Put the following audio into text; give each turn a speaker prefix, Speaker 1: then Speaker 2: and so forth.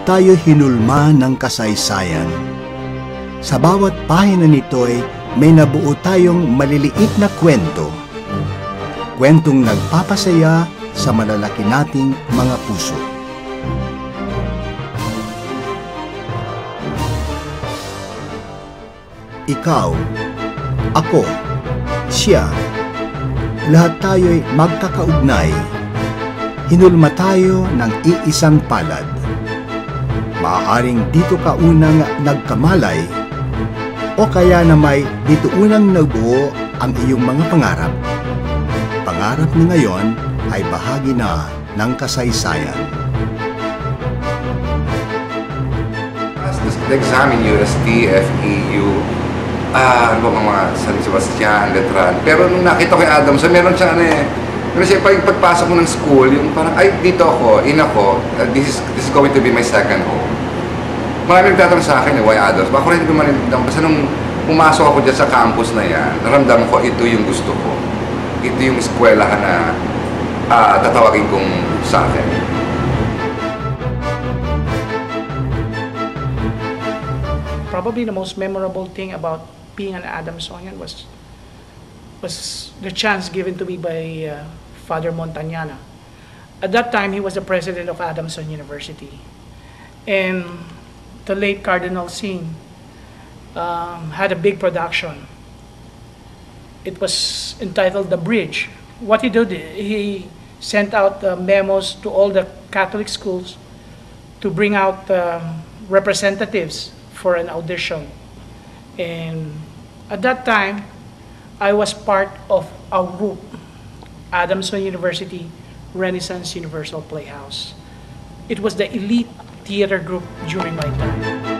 Speaker 1: tayo hinulma ng kasaysayan. Sa bawat pahina nito'y may nabuo tayong maliliit na kwento. Kwentong nagpapasaya sa malalaki nating mga puso. Ikaw, ako, siya, lahat tayo'y magkakaugnay. Hinulma tayo ng iisang palad. Maaaring dito ka unang nagkamalay, o kaya na may dito unang nabuo ang iyong mga pangarap. Pangarap na ngayon ay bahagi na ng kasaysayan.
Speaker 2: As the exam in UST, FEU, ano ba mga San Sebastian, Letran. Pero nung nakita ko kay Adam, so meron siyang kasi pagpasok mo ng school, yung parang, ay, dito ako, this is going to be my second home. Maraming nagtatanong sa akin, why Adams? Bako rin naman kasi nung pumasok ako dyan sa campus na yan, naramdaman ko, ito yung gusto ko. Ito yung eskwelahan na tatawagin kong sa akin.
Speaker 3: Probably the most memorable thing about being an Adamsonian was the chance given to me by Father Montañana. At that time, he was the president of Adamson University. And the late Cardinal Sin had a big production. It was entitled The Bridge. What he did, he sent out memos to all the Catholic schools to bring out representatives for an audition. And at that time, I was part of a group, Adamson University Renaissance Universal Playhouse. It was the elite theater group during my time.